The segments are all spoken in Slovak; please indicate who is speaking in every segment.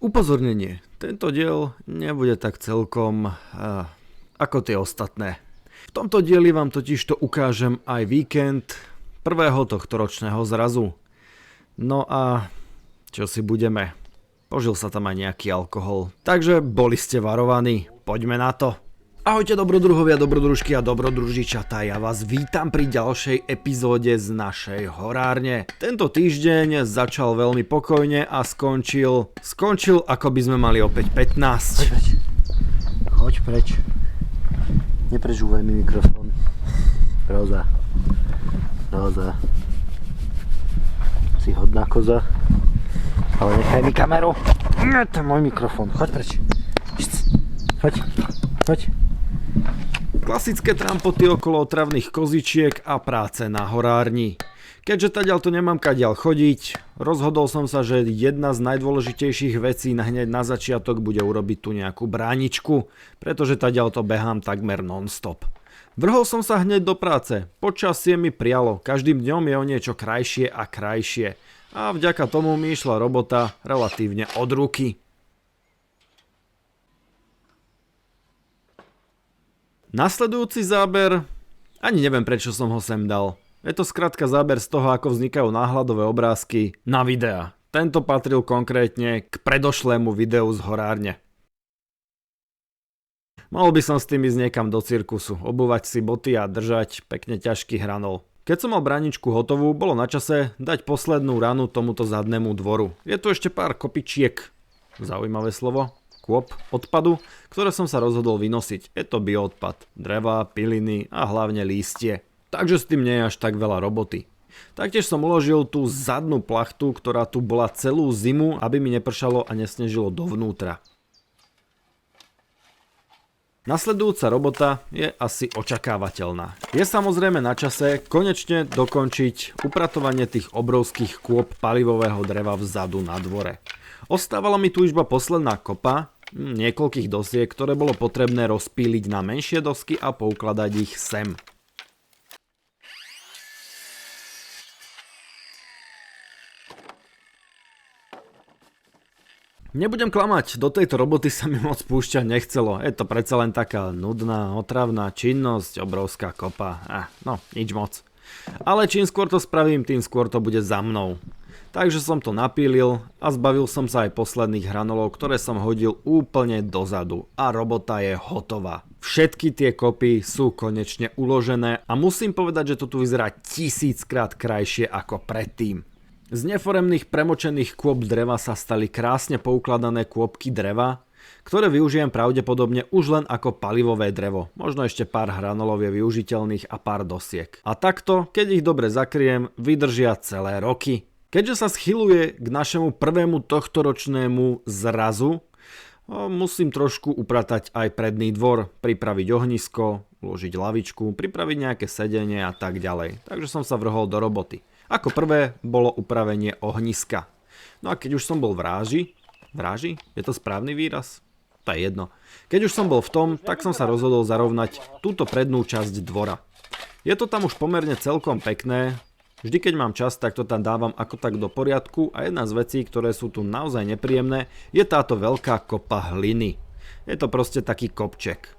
Speaker 1: Upozornenie, tento diel nebude tak celkom ako tie ostatné. V tomto dieli vám totižto ukážem aj víkend prvého tohtoročného zrazu. No a čo si budeme? Požil sa tam aj nejaký alkohol, takže boli ste varovaní, poďme na to. Ahojte dobrodruhovia, dobrodružky a dobrodružičatá, ja vás vítam pri ďalšej epizóde z našej horárne. Tento týždeň začal veľmi pokojne a skončil ako by sme mali opäť 15.
Speaker 2: Choď preč. Neprežúvaj mi mikrofón. Roza. Si hodná koza. Ale nechaj mi kameru. Nie, to je môj mikrofón. Choď preč. Choď.
Speaker 1: Klasické trampoty okolo otravných kozičiek a práce na horárni. Keďže tadiaľ to nemám kadiaľ chodiť, rozhodol som sa, že jedna z najdôležitejších vecí hneď na začiatok bude urobiť tu nejakú bráničku, pretože tadiaľ to behám takmer non-stop. Vrhol som sa hneď do práce, počasie mi prialo, každým dňom je o niečo krajšie a krajšie a vďaka tomu mi išla robota relatívne od ruky. Nasledujúci záber, ani neviem prečo som ho sem dal. Je to skrátka záber z toho, ako vznikajú náhľadové obrázky na videá. Tento patril konkrétne k predošlému videu z horárne. Mohol by som s tým ísť niekam do cirkusu, obúvať si boty a držať pekne ťažký hranol. Keď som mal bráničku hotovú, bolo na čase dať poslednú ranu tomuto zadnému dvoru. Je tu ešte pár kopičiek, zaujímavé slovo, kôp odpadu, ktoré som sa rozhodol vynosiť. Je to bioodpad, dreva, piliny a hlavne lístie. Takže s tým nie je až tak veľa roboty. Taktiež som uložil tú zadnú plachtu, ktorá tu bola celú zimu, aby mi nepršalo a nesnežilo dovnútra. Nasledujúca robota je asi očakávateľná. Je samozrejme na čase konečne dokončiť upratovanie tých obrovských kôp palivového dreva vzadu na dvore. Ostávala mi tu iba posledná kopa, niekoľkých dosiek, ktoré bolo potrebné rozpíliť na menšie dosky a poukladať ich sem. Nebudem klamať, do tejto roboty sa mi moc púšťať nechcelo. Je to predsa len taká nudná, otravná činnosť, obrovská kopa. No, nič moc. Ale čím skôr to spravím, tým skôr to bude za mnou. Takže som to napílil a zbavil som sa aj posledných hranolov, ktoré som hodil úplne dozadu a robota je hotová. Všetky tie kopy sú konečne uložené a musím povedať, že to tu vyzerá 1000-krát krajšie ako predtým. Z neforemných premočených kôp dreva sa stali krásne poukladané kôpky dreva, ktoré využijem pravdepodobne už len ako palivové drevo. Možno ešte pár hranolov je využiteľných a pár dosiek. A takto, keď ich dobre zakriem, vydržia celé roky. Keďže sa schyluje k našemu prvému tohtoročnému zrazu, musím trošku upratať aj predný dvor, pripraviť ohnisko, uložiť lavičku, pripraviť nejaké sedenie a tak ďalej. Takže som sa vrhol do roboty. Ako prvé bolo upravenie ohniska. No a keď už som bol v ráži? Je to správny výraz? To je jedno. Keď už som bol v tom, tak som sa rozhodol zarovnať túto prednú časť dvora. Je to tam už pomerne celkom pekné. Vždy keď mám čas, tak to tam dávam ako tak do poriadku a jedna z vecí, ktoré sú tu naozaj nepríjemné, je táto veľká kopa hliny. Je to proste taký kopček.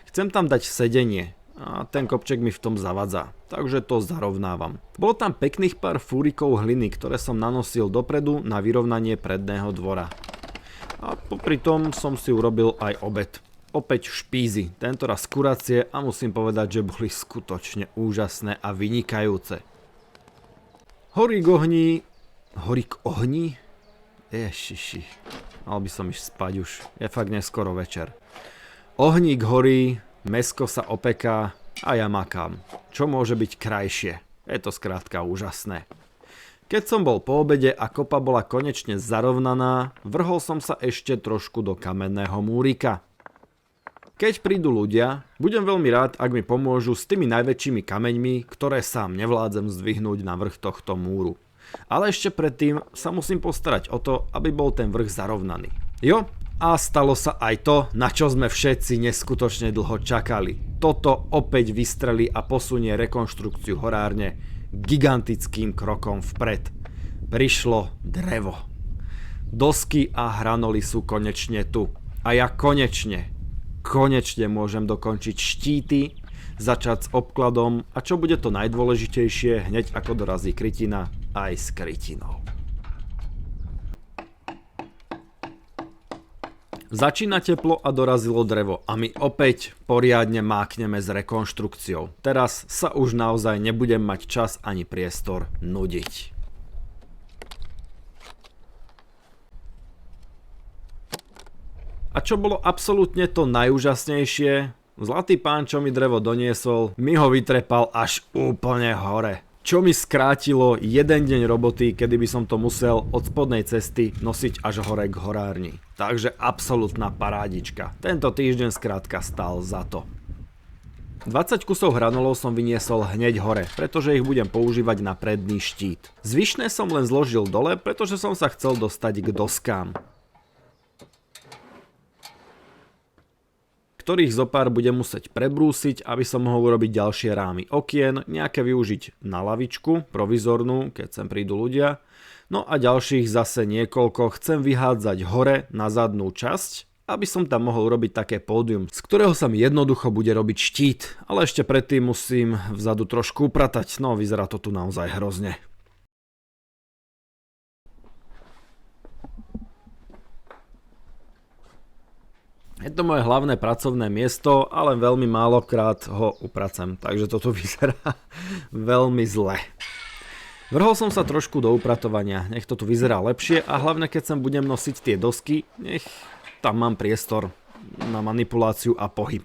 Speaker 1: Chcem tam dať sedenie a ten kopček mi v tom zavadza, takže to zarovnávam. Bolo tam pekných pár fúrikov hliny, ktoré som nanosil dopredu na vyrovnanie predného dvora. A popri tom som si urobil aj obed. Opäť špízy, tentoraz kuracie a musím povedať, že boli skutočne úžasné a vynikajúce. Horí k ohni? Ježiši, mal by som ísť spať už, je fakt neskoro večer. Ohník horí, mäsko sa opeká a ja makám. Čo môže byť krajšie? Je to skrátka úžasné. Keď som bol po obede a kopa bola konečne zarovnaná, vrhol som sa ešte trošku do kamenného múrika. Keď prídu ľudia, budem veľmi rád, ak mi pomôžu s tými najväčšími kameňmi, ktoré sám nevládzem zdvihnúť na vrch tohto múru. Ale ešte predtým sa musím postarať o to, aby bol ten vrch zarovnaný. Jo, a stalo sa aj to, na čo sme všetci neskutočne dlho čakali. Toto opäť vystrelí a posunie rekonštrukciu horárne gigantickým krokom vpred. Prišlo drevo. Dosky a hranoly sú konečne tu. A ja konečne môžem dokončiť štíty, začať s obkladom a čo bude to najdôležitejšie, hneď ako dorazí krytina, aj s krytinou. Začína teplo a dorazilo drevo a my opäť poriadne mákneme s rekonštrukciou. Teraz sa už naozaj nebudem mať čas ani priestor nudiť. A čo bolo absolútne to najúžasnejšie? Zlatý pán, čo mi drevo doniesol, mi ho vytrepal až úplne hore. Čo mi skrátilo jeden deň roboty, kedy by som to musel od spodnej cesty nosiť až hore k horárni. Takže absolútna parádička. Tento týždeň skrátka stál za to. 20 kusov hranolov som vyniesol hneď hore, pretože ich budem používať na predný štít. Zvyšné som len zložil dole, pretože som sa chcel dostať k doskám, ktorých zopár budem musieť prebrúsiť, aby som mohol urobiť ďalšie rámy okien, nejaké využiť na lavičku, provizornú, keď sem prídu ľudia. No a ďalších zase niekoľko chcem vyhádzať hore na zadnú časť, aby som tam mohol robiť také pódium, z ktorého sa mi jednoducho bude robiť štít. Ale ešte predtým musím vzadu trošku upratať, no vyzerá to tu naozaj hrozne. Je to moje hlavné pracovné miesto, ale veľmi málokrát ho upracem, takže toto vyzerá veľmi zle. Vrhol som sa trošku do upratovania, nech to tu vyzerá lepšie a hlavne keď sem budem nosiť tie dosky, nech tam mám priestor na manipuláciu a pohyb.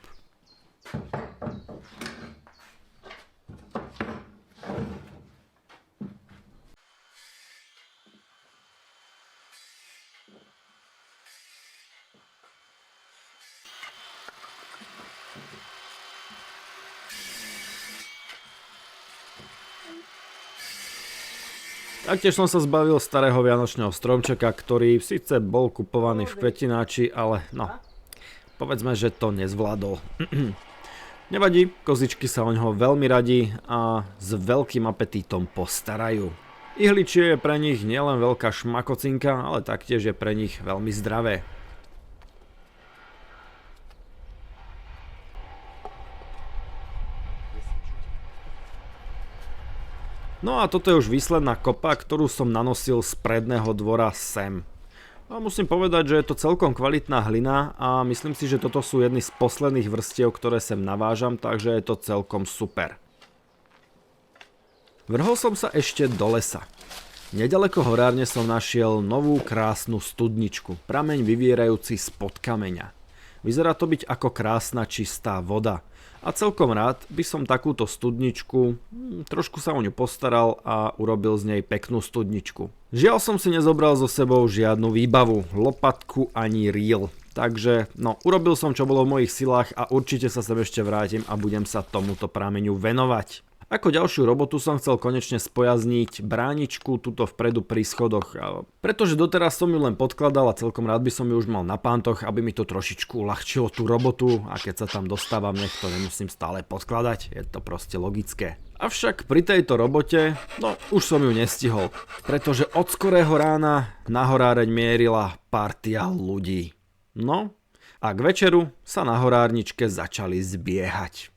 Speaker 1: Taktiež som sa zbavil starého vianočného stromčeka, ktorý síce bol kupovaný v kvetináči, ale no, povedzme, že to nezvládol. Nevadí, kozičky sa o ňoho veľmi radi a s veľkým apetítom postarajú. Ihličie je pre nich nielen veľká šmakocinka, ale taktiež je pre nich veľmi zdravé. No a toto je už výsledná kopa, ktorú som nanosil z predného dvora sem. A musím povedať, že je to celkom kvalitná hlina a myslím si, že toto sú jedny z posledných vrstiev, ktoré sem navážam, takže je to celkom super. Vrhol som sa ešte do lesa. Nedaleko horárne som našiel novú krásnu studničku, prameň vyvierajúci spod kameňa. Vyzerá to byť ako krásna čistá voda. A celkom rád by som takúto studničku, trošku sa o ňu postaral a urobil z nej peknú studničku. Žiaľ som si nezobral so sebou žiadnu výbavu, lopatku ani reel. Takže no, urobil som čo bolo v mojich silách a určite sa sem ešte vrátim a budem sa tomuto prameňu venovať. Ako ďalšiu robotu som chcel konečne spojazniť bráničku tuto vpredu pri schodoch, pretože doteraz som ju len podkladal a celkom rád by som ju už mal na pántoch, aby mi to trošičku uľahčilo tú robotu a keď sa tam dostávam, nech to nemusím stále podkladať, je to proste logické. Avšak pri tejto robote, no už som ju nestihol, pretože od skorého rána na horáreň mierila partia ľudí. No a k večeru sa na horárničke začali zbiehať.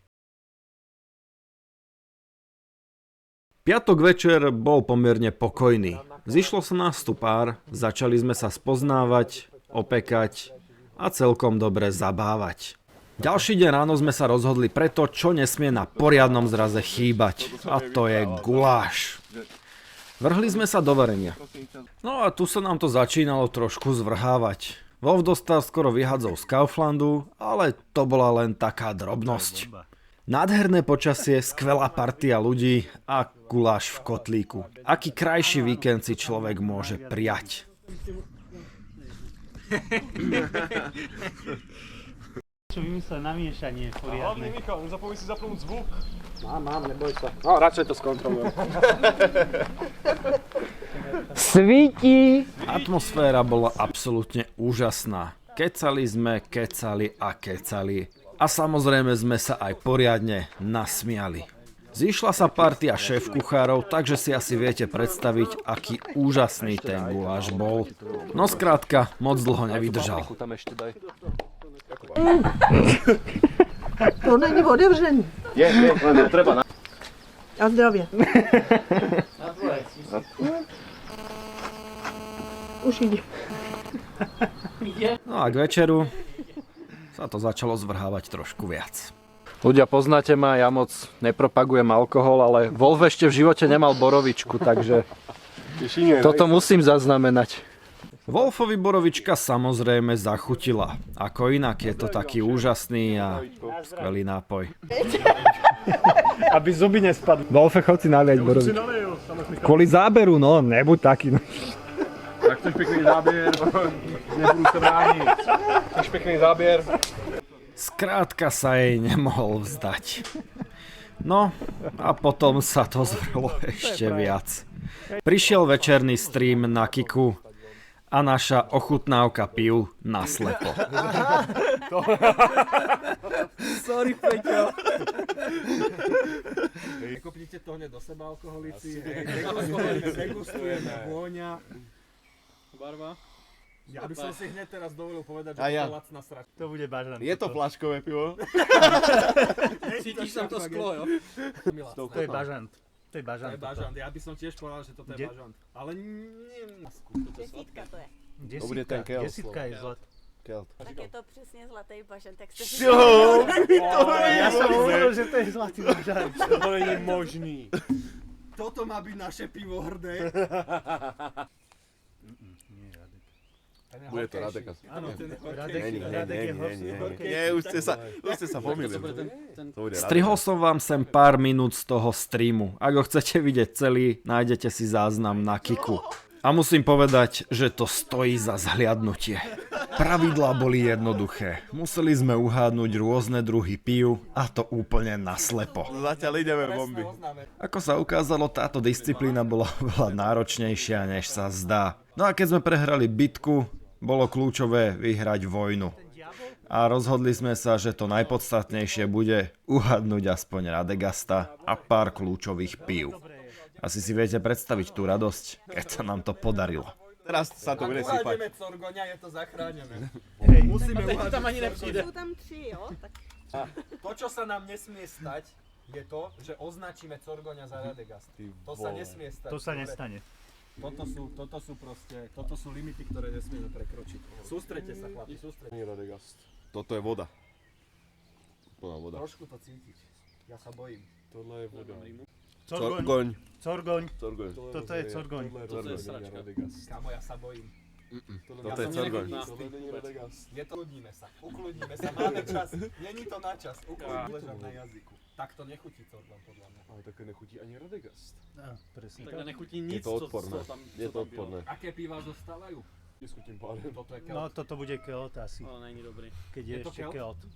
Speaker 1: Piatok večer bol pomerne pokojný. Zišlo sa nás tu pár, začali sme sa spoznávať, opekať a celkom dobre zabávať. Ďalší deň ráno sme sa rozhodli pre to, čo nesmie na poriadnom zraze chýbať. A to je guláš. Vrhli sme sa do varenia. No a tu sa nám to začínalo trošku zvrhávať. Wolf dostal skoro vyhadzov z Kauflandu, ale to bola len taká drobnosť. Nádherné počasie, skvelá partia ľudí a guláš v kotlíku. Aký krajší víkend si človek môže prijať.
Speaker 3: Čo vymyslel na miešanie poriadne.
Speaker 4: Hlavne Michal, nezapomni si zapnúť zvuk.
Speaker 2: Mám, neboj sa. No, radšej to skontrolujem. Svíti!
Speaker 1: Atmosféra bola absolútne úžasná. Kecali sme, kecali a kecali. A samozrejme sme sa aj poriadne nasmiali. Zišla sa partia šéf-kuchárov, takže si asi viete predstaviť, aký úžasný ten guláš bol. No skrátka, moc dlho nevydržal.
Speaker 4: Tam ešte daj.
Speaker 5: To není otevřený.
Speaker 4: Je, len treba na...
Speaker 5: A zdravě. Už ide.
Speaker 1: No a k večeru sa to začalo zvrhávať trošku viac.
Speaker 2: Ľudia, poznáte ma, ja moc nepropagujem alkohol, ale Wolf ešte v živote nemal borovičku, takže toto musím zaznamenať.
Speaker 1: Wolfovi borovička samozrejme zachutila. Ako inak, je to taký úžasný a skvelý nápoj.
Speaker 3: Aby zuby nespadli. Wolfe, chod si naliať borovičku. Kvôli záberu, no, nebuď taký. No.
Speaker 4: Tak chceš pekný zábier, nebudú sa brániť. Chceš pekný zábier.
Speaker 1: Skrátka sa jej nemohol vzdať. No a potom sa to zvrhlo ešte viac. Prišiel večerný stream na Kiku a naša ochutnávka pív naslepo.
Speaker 3: Sorry, Peťo.
Speaker 1: Kopnite to hneď do seba, alkoholici. Degustujeme, vôňa.
Speaker 3: Barva.
Speaker 1: Ja by som si hneď teraz dovolil povedať, že
Speaker 4: A
Speaker 1: to
Speaker 4: ja.
Speaker 1: je lacná sračka.
Speaker 3: To bude bažant.
Speaker 4: Je to flaškové pivo?
Speaker 3: Cítiš tam to sklo, jo? To je bažant. To je bažant.
Speaker 1: To je bažant, ja by som tiež povedal, že toto je
Speaker 3: Kde?
Speaker 1: bažant. Ale nie...
Speaker 6: Desítka to je.
Speaker 4: To bude ten Kelt.
Speaker 3: Desítka je zlat.
Speaker 4: Kelt.
Speaker 6: Tak je to přesně zlatý bažant, tak jste si
Speaker 3: Ja som hovoril, že to je zlatý bažant.
Speaker 4: To není možný.
Speaker 1: Toto má byť naše pivo hrdé.
Speaker 4: Bude to Radek asi.
Speaker 3: Áno,
Speaker 4: Není,
Speaker 3: Radek je horký.
Speaker 4: Nie, už ste sa pomýlili. To bude Radek.
Speaker 1: Strihol som vám sem pár minút z toho streamu. Ak ho chcete vidieť celý, nájdete si záznam na Kiku. A musím povedať, že to stojí za zhliadnutie. Pravidlá boli jednoduché. Museli sme uhádnuť rôzne druhy pív a to úplne naslepo.
Speaker 4: Zatiaľ ideme bomby.
Speaker 1: Ako sa ukázalo, táto disciplína bola veľa náročnejšia, než sa zdá. No a keď sme prehrali bitku, bolo kľúčové vyhrať vojnu. A rozhodli sme sa, že to najpodstatnejšie bude uhadnúť aspoň Radegasta a pár kľúčových pív. Asi si viete predstaviť tú radosť, keď sa nám to podarilo.
Speaker 4: Teraz sa to bude sypať.
Speaker 1: Corgoňa, je to zachránené.
Speaker 3: Musíme uhádnuť. Tam ani nepríde.
Speaker 6: Jsou tam 3, jo? Tak
Speaker 1: To, čo sa nám nesmie stať, je to, že označíme Corgoňa za Radegast. To sa nesmie stať.
Speaker 3: To sa nestane.
Speaker 1: Toto sú limity, ktoré nesmieme prekročiť. Sústrete sa, chlapi, sústrete.
Speaker 4: Radegast. Toto je voda. Plná voda.
Speaker 1: Trošku to cítiť. Ja sa bojím.
Speaker 4: Tohle je voda.
Speaker 3: Corgoň.
Speaker 4: Corgoň.
Speaker 3: Corgoň. Toto je Corgoň.
Speaker 4: Toto je sračka.
Speaker 1: Kámo, ja sa bojím.
Speaker 4: Toto je Corgoň.
Speaker 1: Je to, ukludníme sa, máme čas. Není to na čas, ležať na jazyku. Tak to nechutí Corgoň, podľa mňa.
Speaker 4: Ale také nechutí ani Radegast.
Speaker 3: Presne
Speaker 7: Tak nechutí
Speaker 4: Je
Speaker 7: nic,
Speaker 4: to odporné. Je to odporné.
Speaker 1: Aké piva zostávajú?
Speaker 4: Neskutím pádem.
Speaker 1: Toto je
Speaker 3: No, toto bude Kelt asi.
Speaker 7: Ale není dobrý.
Speaker 3: Keď je
Speaker 1: to
Speaker 3: ešte
Speaker 1: Kelt?
Speaker 3: Kelt.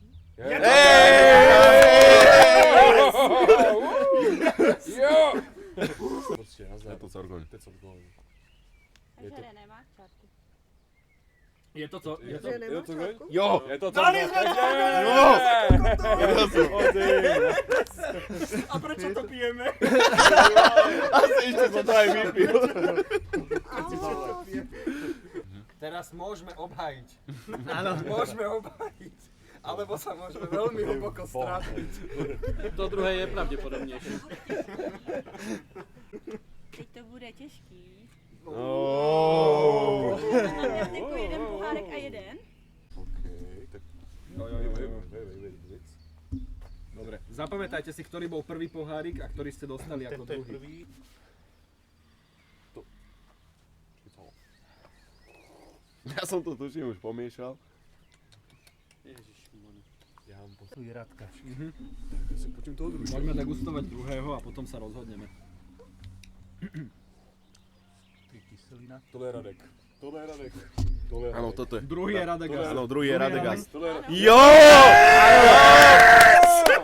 Speaker 4: Je to Corgoň.
Speaker 6: žere nemá čárku.
Speaker 1: Je to co? Je to?
Speaker 5: Že nemá čárku?
Speaker 4: Jo! Je to Corgoň. Jo!
Speaker 1: A prečo to pijeme?
Speaker 4: Asi ešte som to aj vypil.
Speaker 1: Teraz môžeme obhájiť. Áno. Môžeme obhájiť. Alebo sa môžeme veľmi hlboko strátiť.
Speaker 7: To druhé je pravděpodobnější.
Speaker 6: Teď to bude těžký.
Speaker 4: Oh.
Speaker 6: Jako jeden pohárek a jeden.
Speaker 4: Tak
Speaker 1: Dobre, zapamätajte si, ktorý bol prvý pohárik a ktorý ste dostali ako
Speaker 3: Tento je
Speaker 1: druhý.
Speaker 3: prvý.
Speaker 4: Ja som to tuším už pomiešal.
Speaker 7: Ježišmane.
Speaker 4: Ja mám
Speaker 3: Tu je Radka.
Speaker 4: si počím toho druhého.
Speaker 1: Poďme degustovať druhého a potom sa rozhodneme.
Speaker 3: Tu je kyselina.
Speaker 4: Tohle je Radek. Áno, toto je.
Speaker 1: Druhý je Radegast.
Speaker 4: Áno, druhý je Radegast.
Speaker 6: Ano.
Speaker 4: Jo!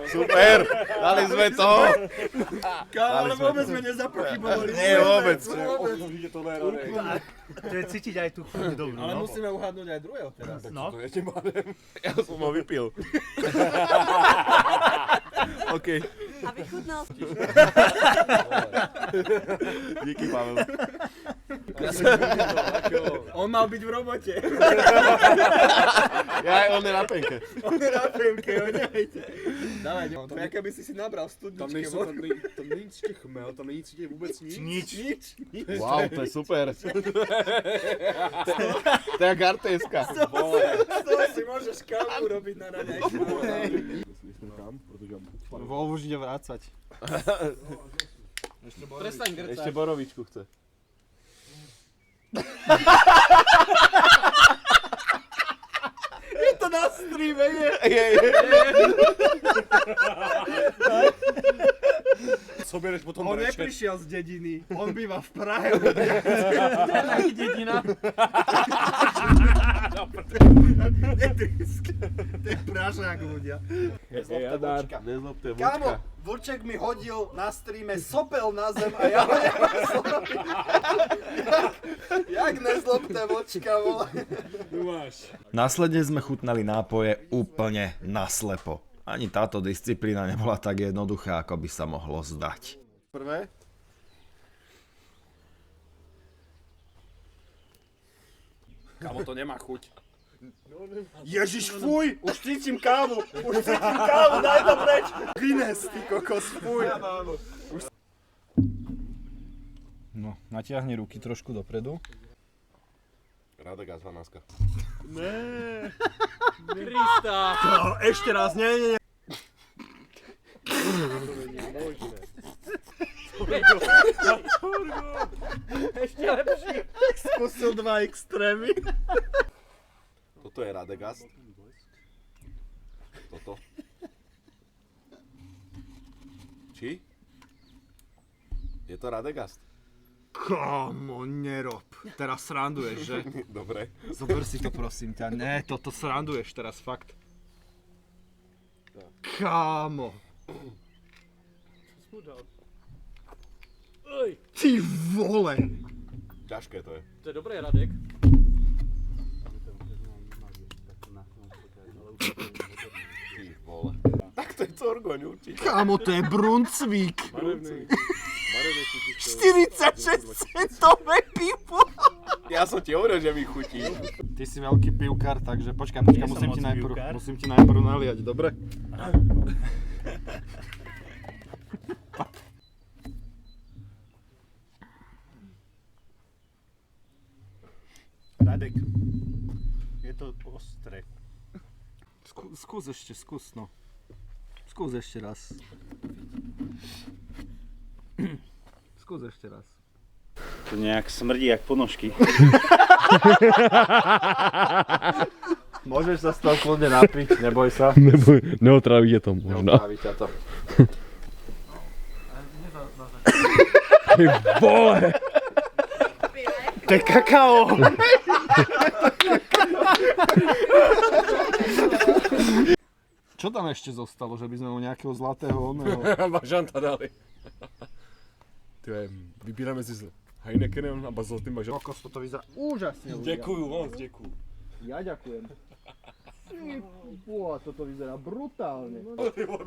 Speaker 4: Super! Dali sme to!
Speaker 1: Ale vôbec sme nezapochybovali.
Speaker 4: Nie, vôbec.
Speaker 3: To je cítiť aj tú chuť dobrú.
Speaker 1: Ale
Speaker 3: no.
Speaker 1: musíme uhádnuť aj druhého teraz.
Speaker 3: No,
Speaker 4: To ešte mám. Ja som ho vypil. OK.
Speaker 6: A vychutnal
Speaker 8: Díky, Pavel.
Speaker 3: On mal byť v robote.
Speaker 8: Ja, on je na penke.
Speaker 3: On je na penke, nejde. Dávaj, to je, aké by si nabral v
Speaker 4: Tam
Speaker 3: studničke.
Speaker 4: nejsou, tam není cítit chmel, tam není cítit vůbec nic.
Speaker 3: Nič.
Speaker 8: Wow, to je super. To je jak artéska.
Speaker 3: Z toho si môžeš kávu robiť na raňajku.
Speaker 8: Wolf už ide vrácať.
Speaker 7: Prestaň grcať.
Speaker 8: Ešte borovičku chce.
Speaker 3: Je to na streame, je.
Speaker 4: Co běreš potom
Speaker 3: On
Speaker 4: brečet?
Speaker 3: neprišiel z dediny, on býva v Prahe.
Speaker 7: Dedina.
Speaker 3: To je Pražák, ľudia.
Speaker 8: Nezlobte
Speaker 3: Kámo,
Speaker 8: vlčka.
Speaker 3: Vlček mi hodil na streame sopel na zem a ja ho nemám sloviť. Jak nezlobte vlčka, vole.
Speaker 1: Následne sme chutnali nápoje úplne naslepo. Ani táto disciplína nebola tak jednoduchá, ako by sa mohlo zdať.
Speaker 8: Prvé?
Speaker 7: Kámo, to nemá chuť.
Speaker 3: Ježiš, fuj, už cítim kávu, daj to preč. Guinness, ty kokos, fuj.
Speaker 8: No, natiahni ruky trošku dopredu.
Speaker 4: Radek a 12.
Speaker 7: Krista.
Speaker 3: Ešte raz, nie.
Speaker 7: Ešte lepší.
Speaker 3: Skúsil dva extrémy.
Speaker 4: Toto je Radegast. Toto. Či? Je to Radegast?
Speaker 3: Kámo, nerob. Teraz sranduješ, že?
Speaker 4: Dobre.
Speaker 3: Zober si to, prosím ťa. Ne, toto sranduješ teraz, fakt. Kámo. Ty vole.
Speaker 4: Ťažké to je.
Speaker 7: To je dobré, Radek.
Speaker 4: Ty vole. Tak to je Corgoň určite.
Speaker 3: Kámo, to je Brunsvík. 46 centové pivo.
Speaker 4: Ja som ti hovoril, že mi chutí.
Speaker 8: Ty si veľký pivkár, takže počkaj, musím ti najprv naliať, dobre?
Speaker 3: Radek, je to ostré.
Speaker 8: Skús ešte, no. Skús ešte raz. Skús ešte raz.
Speaker 9: To nejak smrdí jak ponožky.
Speaker 3: Môžeš sa z toho kľudne napiť, neboj sa.
Speaker 4: Neotráví je to možno.
Speaker 3: Neotráví ťa to. To je kakao.
Speaker 8: Čo tam ešte zostalo, že by sme mu nejakého zlatého oného...
Speaker 4: Bažanta dali. Vybíráme si s Heinekenem a zlatým bažantom.
Speaker 3: Kokos, toto vyzerá úžasne, ľudia.
Speaker 4: Ďakujú moc, ďakujú.
Speaker 3: Ja ďakujem. Toto vyzerá brutálne.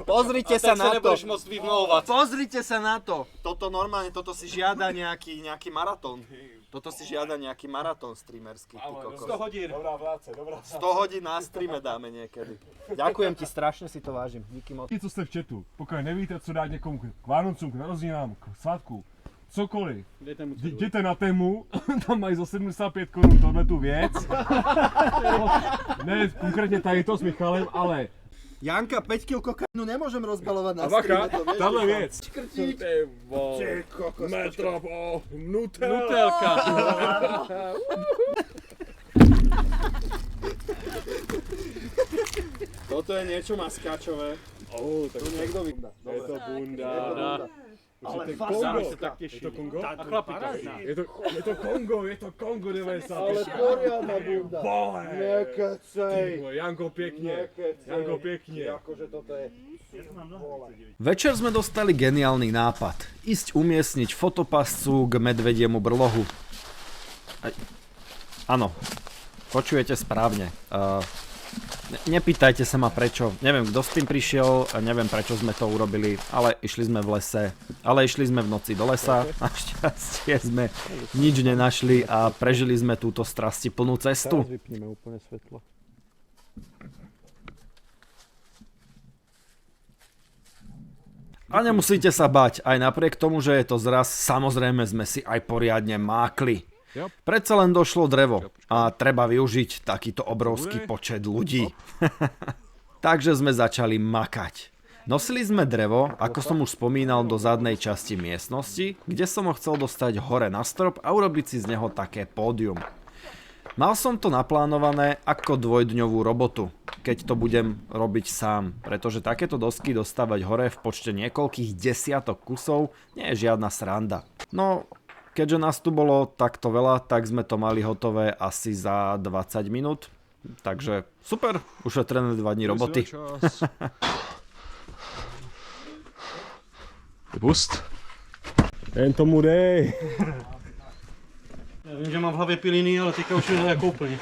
Speaker 9: Pozrite sa na to.
Speaker 7: Môcť vyvnovať.
Speaker 9: Pozrite sa na to. Toto normálne, toto si žiada nejaký maratón. Toto si žiada nejaký maratón streamerský, ty kokos.
Speaker 7: 100 hodín.
Speaker 4: Dobrá práce, dobrá.
Speaker 9: 100 hodín na streame dáme niekedy. Ďakujem ti, strašne si to vážim. Díky moc.
Speaker 4: Co jste v chatu, pokud nevíte, co dát někomu k Vánocům, k narozeninám, k svátku, cokoliv, jděte na Temu, tam mají za 75 korun tohletu věc. Ne konkrétně tady to s Michalem, ale
Speaker 3: Janka, 5 kg kokainu nemôžem rozbalovať na
Speaker 4: Vaka,
Speaker 3: streame, to vieš.
Speaker 4: tahle
Speaker 3: dúfam.
Speaker 4: věc. Ty vole, metro,
Speaker 7: Nutelka.
Speaker 9: Toto je niečo maskáčové.
Speaker 4: tak to niekto vydá. Je to bunda.
Speaker 3: Ale
Speaker 4: Je to
Speaker 3: fasánska.
Speaker 4: Kongo?
Speaker 7: A chlapíka.
Speaker 4: Je to Kongo 90.
Speaker 3: Ale poriadna bunda.
Speaker 4: Vole.
Speaker 3: Nekecej.
Speaker 4: Janko pekne. Janko pekne.
Speaker 3: Akože toto je...
Speaker 1: Večer sme dostali geniálny nápad. Ísť umiestniť fotopascu k medvediemu brlohu. Áno, počujete správne. Nepýtajte sa ma prečo, neviem kto s tým prišiel, neviem prečo sme to urobili, ale išli sme v lese, ale išli sme v noci do lesa, našťastie sme nič nenašli a prežili sme túto strastiplnú cestu.
Speaker 2: Vypneme úplne svetlo.
Speaker 1: A nemusíte sa bať, aj napriek tomu, že je to zraz, samozrejme sme si aj poriadne mákli. Predsa len došlo drevo a treba využiť takýto obrovský počet ľudí. Takže sme začali makať. Nosili sme drevo, ako som už spomínal, do zadnej časti miestnosti, kde som ho chcel dostať hore na strop a urobiť si z neho také pódium. Mal som to naplánované ako dvojdňovú robotu, keď to budem robiť sám, pretože takéto dosky dostávať hore v počte niekoľkých desiatok kusov nie je žiadna sranda. No, keďže nás tu bolo takto veľa, tak sme to mali hotové asi za 20 minút. Takže super, ušetrené 2 dní roboty.
Speaker 4: Pust. Jen tomu dej.
Speaker 7: Ja viem, že mám v hlave piliny, ale teďka už je nejako úplne.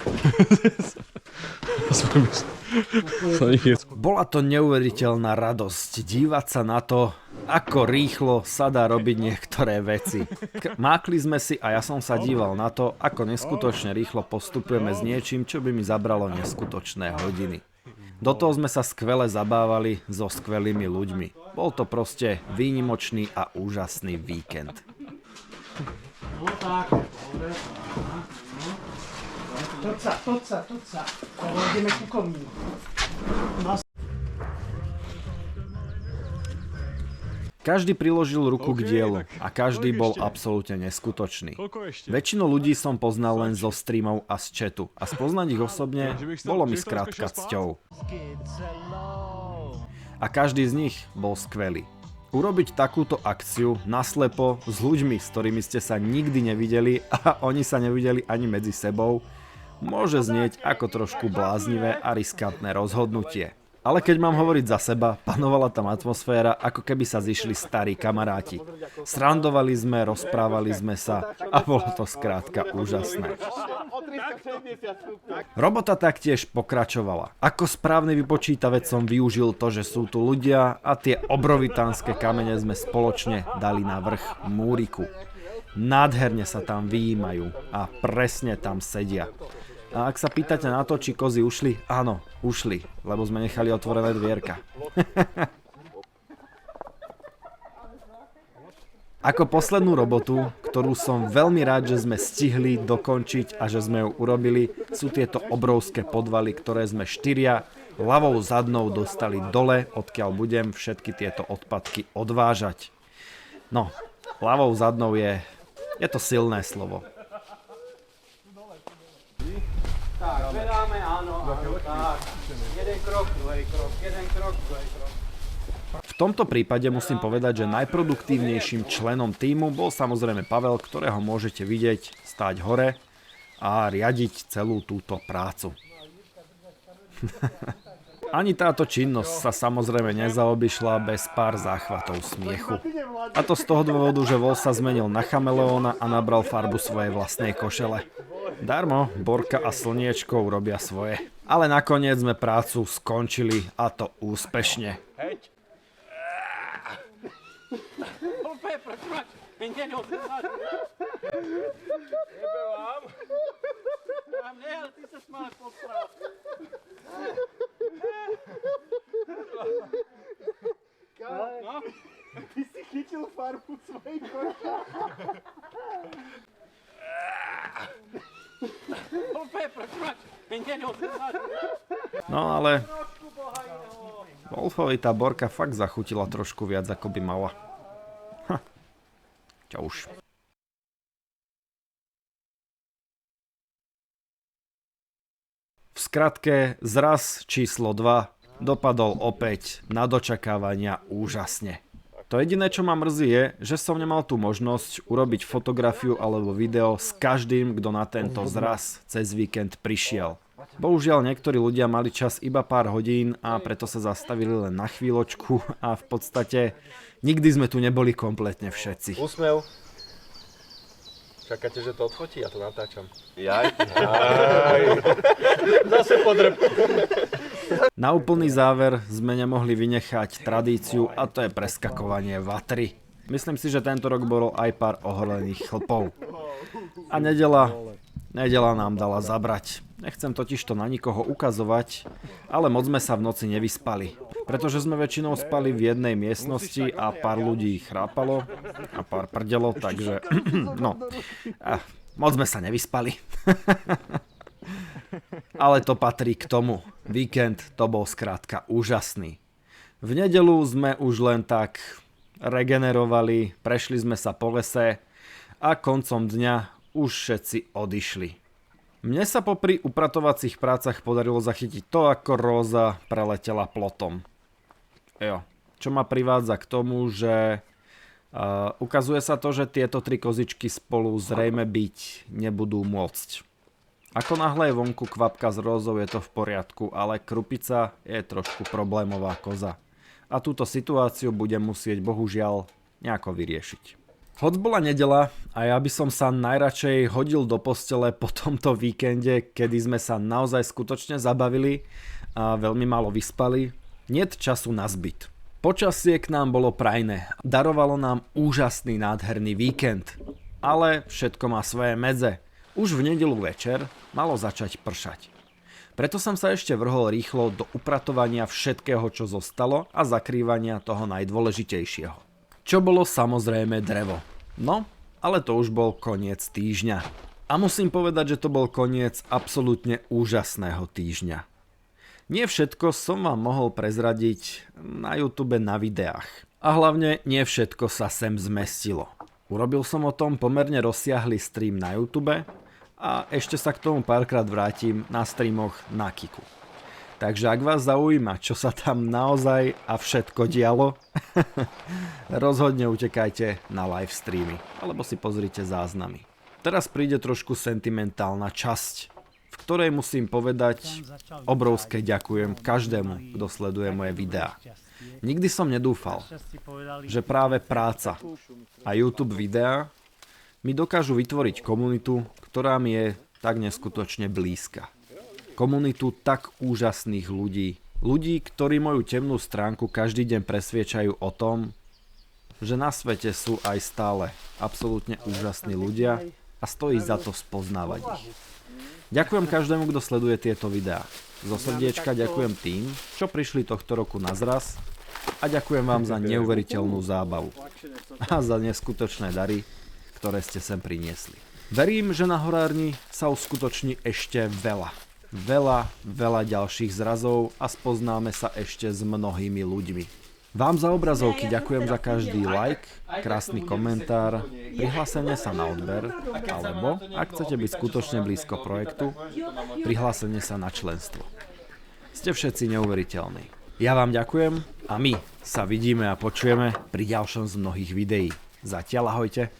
Speaker 1: Bola to neuveriteľná radosť dívať sa na to, ako rýchlo sa dá robiť niektoré veci. Mákli sme si a ja som sa díval na to, ako neskutočne rýchlo postupujeme s niečím, čo by mi zabralo neskutočné hodiny. Do toho sme sa skvele zabávali so skvelými ľuďmi. Bol to proste výnimočný a úžasný víkend.
Speaker 7: No tak, dobre.
Speaker 5: Toď sa. Ideme ku komínu.
Speaker 1: Každý priložil ruku k dielu a každý bol absolútne neskutočný. Väčšinu ľudí som poznal len zo streamov a z chatu a spoznať ich osobne bolo mi skrátka cťou. A každý z nich bol skvelý. Urobiť takúto akciu naslepo s ľuďmi, s ktorými ste sa nikdy nevideli a oni sa nevideli ani medzi sebou, môže znieť ako trošku bláznivé a riskantné rozhodnutie. Ale keď mám hovoriť za seba, panovala tam atmosféra, ako keby sa zišli starí kamaráti. Srandovali sme, rozprávali sme sa a bolo to skrátka úžasné. Robota taktiež pokračovala. Ako správny vypočítavec som využil to, že sú tu ľudia a tie obrovitánske kamene sme spoločne dali na vrch múriku. Nádherne sa tam vyjímajú a presne tam sedia. A ak sa pýtate na to, či kozy ušli, áno, ušli, lebo sme nechali otvorené dvierka. Ako poslednú robotu, ktorú som veľmi rád, že sme stihli dokončiť a že sme ju urobili, sú tieto obrovské podvaly, ktoré sme 4 ľavou zadnou dostali dole, odkiaľ budem všetky tieto odpadky odvážať. No, ľavou zadnou je to silné slovo.
Speaker 7: Tak, zvedáme, áno, tak. Jeden krok, druhý krok, jeden krok, druhý krok.
Speaker 1: V tomto prípade musím povedať, že najproduktívnejším členom tímu bol samozrejme Pavel, ktorého môžete vidieť stáť hore a riadiť celú túto prácu. Ani táto činnosť sa samozrejme nezaobišla bez pár záchvatov smiechu. A to z toho dôvodu, že Vol sa zmenil na chameleóna a nabral farbu svojej vlastnej košele. Darmo, Borka a Slniečko urobia svoje. Ale nakoniec sme prácu skončili a to úspešne.
Speaker 7: Heď. Opět, proč máš? Mě neodsáď. Nebe vám. Vám ne, ale ty se máš posrat. No?
Speaker 3: Ty si chytil farbu svojej koše.
Speaker 7: Opět, proč máš? Mě neodsáď.
Speaker 1: No ale Wolfovi tá Borka fakt zachutila trošku viac ako by mala. Čo už. V skratke, zraz číslo 2 dopadol opäť na dočakávania úžasne. To jediné, čo ma mrzí je, že som nemal tú možnosť urobiť fotografiu alebo video s každým, kto na tento zraz cez víkend prišiel. Bohužiaľ niektorí ľudia mali čas iba pár hodín a preto sa zastavili len na chvíľočku a v podstate nikdy sme tu neboli kompletne všetci.
Speaker 8: Úsmev. Čakáte, že to odfotí? Ja to natáčam.
Speaker 3: Jaj.
Speaker 7: Zase podrb.
Speaker 1: Na úplný záver sme nemohli vynechať tradíciu a to je preskakovanie vatry. Myslím si, že tento rok bolo aj pár oholených chlpov. A nedeľa nám dala zabrať. Nechcem totiž to na nikoho ukazovať, ale moc sme sa v noci nevyspali. Pretože sme väčšinou spali v jednej miestnosti a pár ľudí chrápalo a pár prdelo, takže moc sme sa nevyspali. Ale to patrí k tomu. Víkend to bol skrátka úžasný. V nedeľu sme už len tak regenerovali, prešli sme sa po lese a koncom dňa už všetci odišli. Mne sa popri upratovacích prácach podarilo zachytiť to, ako Róza preletela plotom. Čo ma privádza k tomu, že ukazuje sa to, že tieto tri kozičky spolu zrejme byť nebudú môcť. Ako náhle je vonku kvapka s Rózou, je to v poriadku, ale Krupica je trošku problémová koza. A túto situáciu budem musieť bohužiaľ nejako vyriešiť. Hoď bola nedeľa a ja by som sa najradšej hodil do postele po tomto víkende, kedy sme sa naozaj skutočne zabavili a veľmi málo vyspali. Niet času na zbyt. Počasie k nám bolo prajné, darovalo nám úžasný nádherný víkend. Ale všetko má svoje medze. Už v nedeľu večer malo začať pršať. Preto som sa ešte vrhol rýchlo do upratovania všetkého, čo zostalo a zakrývania toho najdôležitejšieho. Čo bolo samozrejme drevo. No, ale to už bol koniec týždňa. A musím povedať, že to bol koniec absolútne úžasného týždňa. Nie všetko som vám mohol prezradiť na YouTube na videách. A hlavne nie všetko sa sem zmestilo. Urobil som o tom pomerne rozsiahly stream na YouTube a ešte sa k tomu párkrát vrátim na streamoch na Kiku. Takže ak vás zaujíma, čo sa tam naozaj a všetko dialo, rozhodne utekajte na live streamy, alebo si pozrite záznamy. Teraz príde trošku sentimentálna časť, v ktorej musím povedať obrovské ďakujem každému, kto sleduje moje videá. Nikdy som nedúfal, že práve práca a YouTube videá mi dokážu vytvoriť komunitu, ktorá mi je tak neskutočne blízka. Komunitu tak úžasných ľudí. Ľudí, ktorí moju temnú stránku každý deň presviečajú o tom, že na svete sú aj stále absolútne úžasní ľudia a stojí za to spoznávať ich. Ďakujem každému, kto sleduje tieto videá. Zo srdiečka ďakujem tým, čo prišli tohto roku na zraz a ďakujem vám za neuveriteľnú zábavu a za neskutočné dary, ktoré ste sem priniesli. Verím, že na Horárni sa uskutoční ešte veľa ďalších zrazov a spoznáme sa ešte s mnohými ľuďmi. Vám za obrazovky ďakujem za každý like, krásny komentár, prihlásenie sa na odber, alebo, ak chcete byť skutočne blízko projektu, prihlásenie sa na členstvo. Ste všetci neuveriteľní. Ja vám ďakujem a my sa vidíme a počujeme pri ďalšom z mnohých videí. Zatiaľ ahojte.